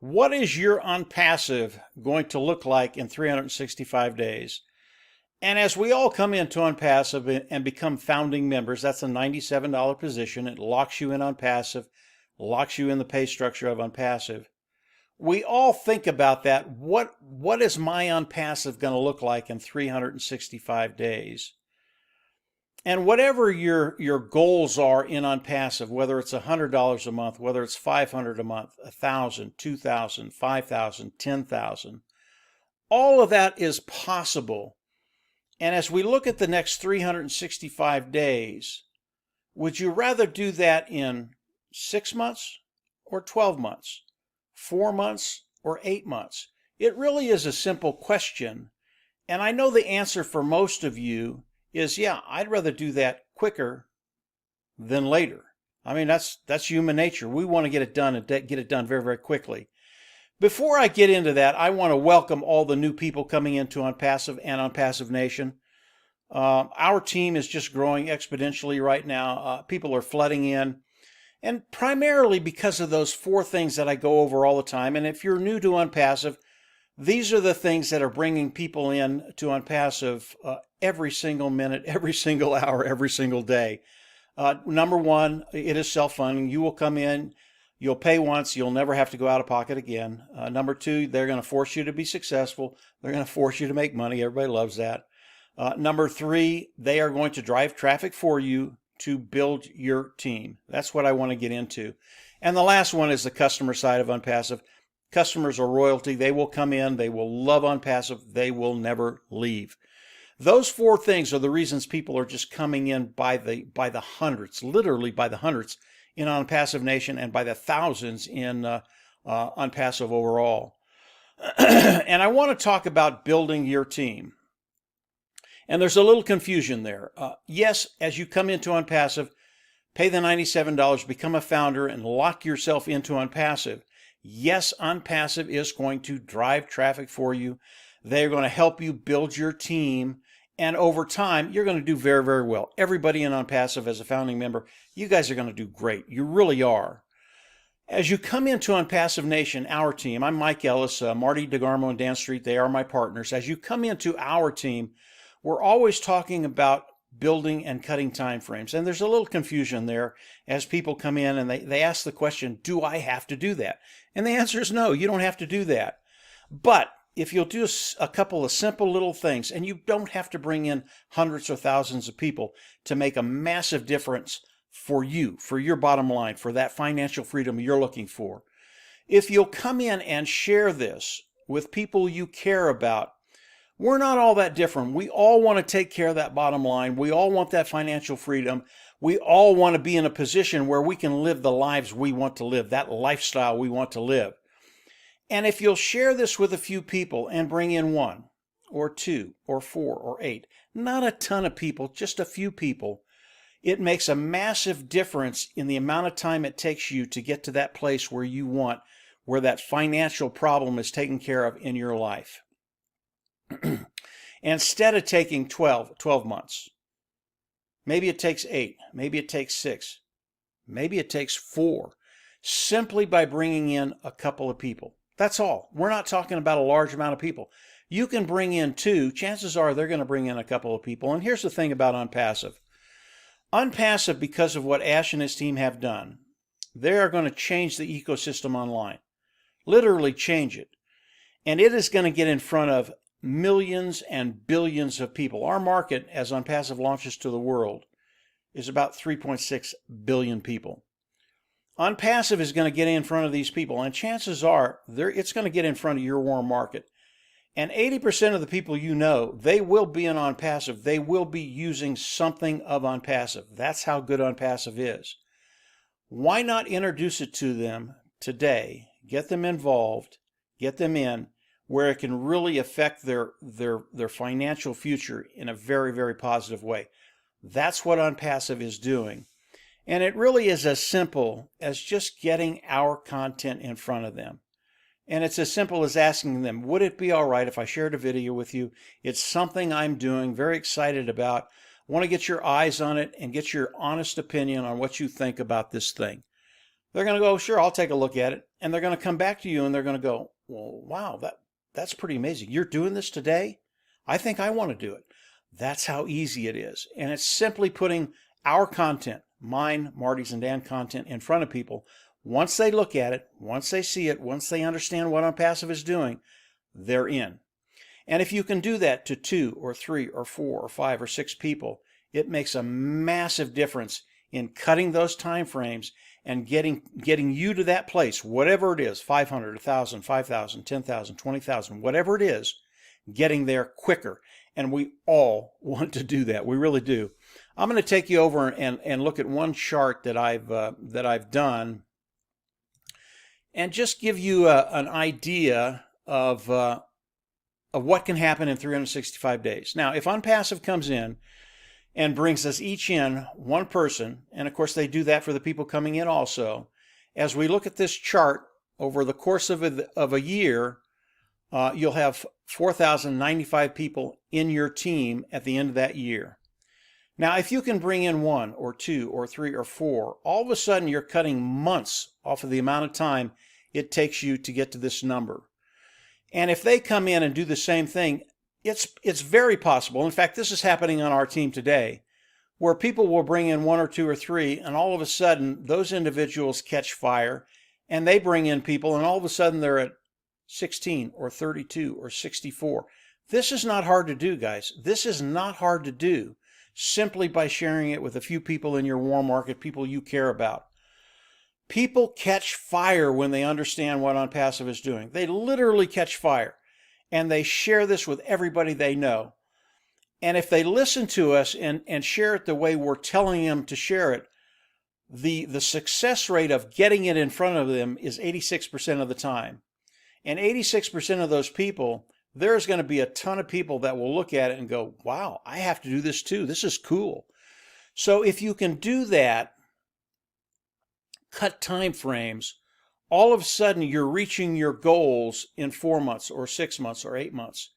What is your Onpassive going to look like in 365 days? And as we all come into Onpassive and become founding members, that's a $97 position. It locks you in Onpassive, locks you in the pay structure of Onpassive. We all think about that. What is my Onpassive going to look like in 365 days? And whatever your goals are in Onpassive, whether it's $100 a month, whether it's $500 a month, $1,000, $2,000, $5,000, $10,000, all of that is possible. And as we look at the next 365 days, would you rather do that in 6 months or 12 months, 4 months or 8 months? It really is a simple question. And I know the answer for most of you is, yeah, I'd rather do that quicker than later. I mean, that's human nature. We want to get it done and get it done very, very quickly. Before I get into that, I want to welcome all the new people coming into Onpassive and Onpassive Nation. Our team is just growing exponentially right now. People are flooding in, and primarily because of those 4 things that I go over all the time. And if you're new to Onpassive, these are the things that are bringing people in to Onpassive every single minute, every single hour, every single day. Number 1, it is self-funding. You will come in, you'll pay once, you'll never have to go out of pocket again. Number 2, they're going to force you to be successful. They're going to force you to make money. Everybody loves that. Number 3, they are going to drive traffic for you to build your team. That's what I want to get into. And the last one is the customer side of Onpassive. Customers are royalty. They will come in. They will love Onpassive. They will never leave. Those 4 things are the reasons people are just coming in by the hundreds, literally by the hundreds in Onpassive Nation and by the thousands in Onpassive overall. And I want to talk about building your team. And there's a little confusion there. Yes, as you come into Onpassive, pay the $97, become a founder, and lock yourself into Onpassive. Yes, Onpassive is going to drive traffic for you. They're going to help you build your team. And over time, you're going to do very, very well. Everybody in Onpassive as a founding member, you guys are going to do great. You really are. As you come into Onpassive Nation, our team, I'm Mike Ellis, Marty DeGarmo and Dan Street, they are my partners. As you come into our team, we're always talking about building and cutting time frames. And there's a little confusion there as people come in and they ask the question, do I have to do that? And the answer is no, you don't have to do that. But if you'll do a couple of simple little things, and you don't have to bring in hundreds or thousands of people to make a massive difference for you, for your bottom line, for that financial freedom you're looking for. If you'll come in and share this with people you care about, we're not all that different. We all want to take care of that bottom line. We all want that financial freedom. We all want to be in a position where we can live the lives we want to live, that lifestyle we want to live. And if you'll share this with a few people and bring in 1 or 2 or 4 or 8, not a ton of people, just a few people, it makes a massive difference in the amount of time it takes you to get to that place where you want, where that financial problem is taken care of in your life. Instead of taking 12 months, maybe it takes 8, maybe it takes 6, maybe it takes 4, simply by bringing in a couple of people. That's all. We're not talking about a large amount of people. You can bring in 2. Chances are they're going to bring in a couple of people. And here's the thing about Onpassive. Onpassive, because of what Ash and his team have done, they are going to change the ecosystem online. Literally change it. And it is going to get in front of millions and billions of people. Our market, as Onpassive launches to the world, is about 3.6 billion people. Onpassive is going to get in front of these people, and chances are it's going to get in front of your warm market. And 80% of the people you know, they will be in Onpassive. They will be using something of Onpassive. That's how good Onpassive is. Why not introduce it to them today? Get them involved, get them in, where it can really affect their financial future in a very, very positive way. That's what Onpassive is doing. And it really is as simple as just getting our content in front of them. And it's as simple as asking them, would it be all right if I shared a video with you? It's something I'm doing, very excited about. I want to get your eyes on it and get your honest opinion on what you think about this thing. They're going to go, sure, I'll take a look at it. And they're going to come back to you and they're going to go, well, wow, that's pretty amazing. You're doing this today? I think I want to do it. That's how easy it is. And it's simply putting our content, mine, Marty's, and Dan content in front of people. Once they look at it, once they see it, once they understand what Onpassive is doing, they're in. And if you can do that to 2 or 3 or 4 or 5 or 6 people, it makes a massive difference in cutting those time frames and getting you to that place, whatever it is, 500, 1,000, 5,000, 10,000, 20,000, whatever it is, getting there quicker. And we all want to do that. We really do. I'm going to take you over and look at one chart that I've done and just give you an idea of what can happen in 365 days. Now, if Onpassive comes in and brings us each in one person, and of course they do that for the people coming in also, as we look at this chart over the course of a year, you'll have 4,095 people in your team at the end of that year. Now, if you can bring in 1 or 2 or 3 or 4, all of a sudden you're cutting months off of the amount of time it takes you to get to this number. And if they come in and do the same thing, it's very possible. In fact, this is happening on our team today, where people will bring in 1 or 2 or 3, and all of a sudden those individuals catch fire, and they bring in people, and all of a sudden they're at 16 or 32 or 64. This is not hard to do, guys. This is not hard to do simply by sharing it with a few people in your warm market, people you care about. People catch fire when they understand what Onpassive is doing. They literally catch fire, and they share this with everybody they know. And if they listen to us and share it the way we're telling them to share it, the success rate of getting it in front of them is 86% of the time. And 86% of those people, there's going to be a ton of people that will look at it and go, wow, I have to do this too. This is cool. So if you can do that, cut time frames, all of a sudden you're reaching your goals in 4 months or 6 months or 8 months.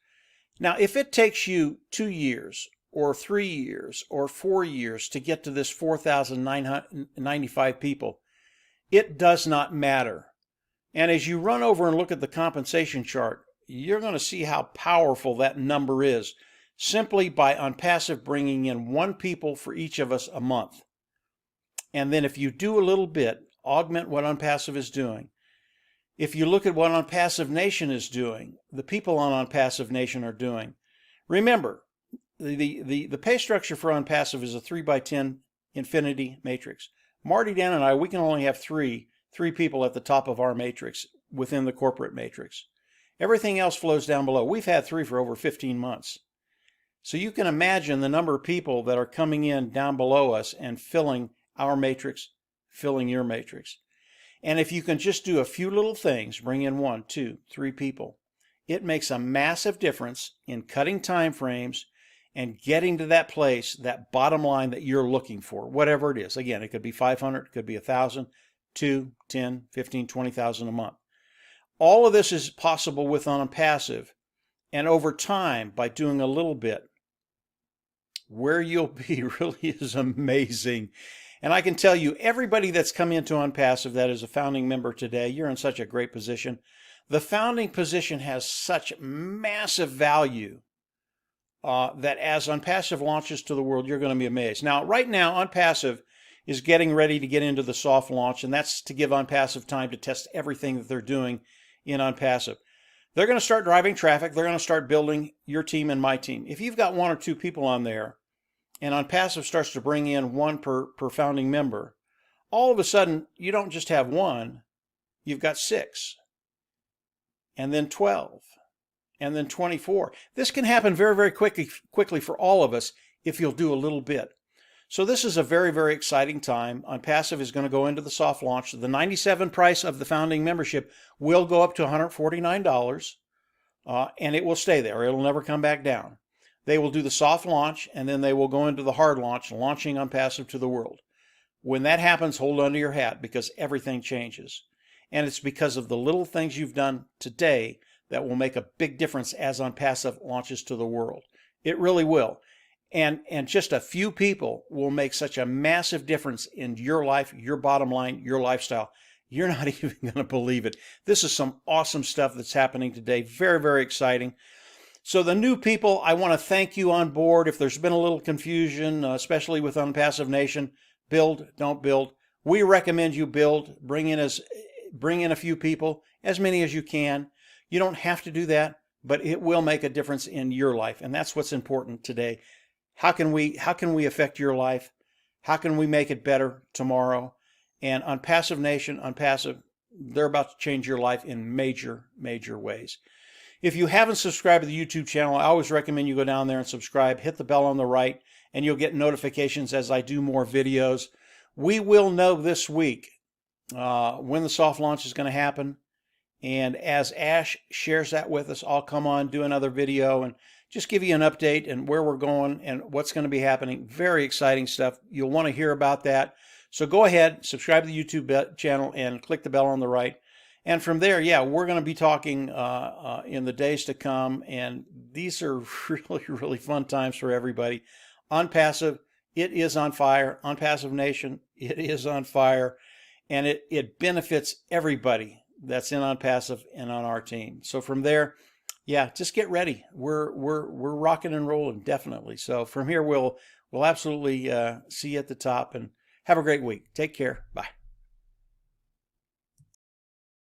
Now, if it takes you 2 years or 3 years or 4 years to get to this 4,995 people, it does not matter. And as you run over and look at the compensation chart, you're going to see how powerful that number is simply by Onpassive bringing in 1 people for each of us a month. And then if you do a little bit, augment what Onpassive is doing. If you look at what Onpassive Nation is doing, the people on Onpassive Nation are doing. Remember, the pay structure for Onpassive is a 3x10 infinity matrix. Marty, Dan, and I, we can only have three people at the top of our matrix within the corporate matrix. Everything else flows down below. We've had 3 for over 15 months. So you can imagine the number of people that are coming in down below us and filling our matrix, filling your matrix. And if you can just do a few little things, bring in 1, 2, 3 people, it makes a massive difference in cutting time frames and getting to that place, that bottom line that you're looking for, whatever it is. Again, it could be 500, it could be 1,000, 2, 10, 15, 20,000 a month. All of this is possible with Onpassive, and over time, by doing a little bit, where you'll be really is amazing. And I can tell you, everybody that's come into Onpassive that is a founding member today, you're in such a great position. The founding position has such massive value that as Onpassive launches to the world, you're going to be amazed. Now, right now, Onpassive is getting ready to get into the soft launch, and that's to give Onpassive time to test everything that they're doing in Onpassive. They're going to start driving traffic. They're going to start building your team and my team. If you've got 1 or 2 people on there, and Onpassive starts to bring in 1 per founding member, all of a sudden, you don't just have 1, you've got 6, and then 12, and then 24. This can happen very, very quickly for all of us if you'll do a little bit. So this is a very, very exciting time. Onpassive is going to go into the soft launch. The $97 price of the founding membership will go up to $149, and it will stay there. It'll never come back down. They will do the soft launch, and then they will go into the hard launch, launching Onpassive to the world. When that happens, hold onto your hat, because everything changes. And it's because of the little things you've done today that will make a big difference as Onpassive launches to the world. It really will. And just a few people will make such a massive difference in your life, your bottom line, your lifestyle. You're not even going to believe it. This is some awesome stuff that's happening today. Very, very exciting. So the new people, I want to thank you on board. If there's been a little confusion, especially with Onpassive Nation, build, don't build. We recommend you build. Bring in a few people, as many as you can. You don't have to do that, but it will make a difference in your life, and that's what's important today. How can we affect your life? How can we make it better tomorrow? And Onpassive Nation, Onpassive, they're about to change your life in major, major ways. If you haven't subscribed to the YouTube channel, I always recommend you go down there and subscribe. Hit the bell on the right, and you'll get notifications as I do more videos. We will know this week when the soft launch is going to happen. And as Ash shares that with us, I'll come on, do another video, and just give you an update and where we're going and what's going to be happening. Very exciting stuff. You'll want to hear about that. So go ahead, subscribe to the YouTube channel, and click the bell on the right. And from there, yeah, we're going to be talking in the days to come. And these are really, really fun times for everybody. Onpassive, it is on fire. Onpassive Nation, it is on fire. And it benefits everybody that's in Onpassive and on our team. So from there, yeah, just get ready. We're rocking and rolling, definitely. So from here, we'll absolutely see you at the top. And have a great week. Take care. Bye.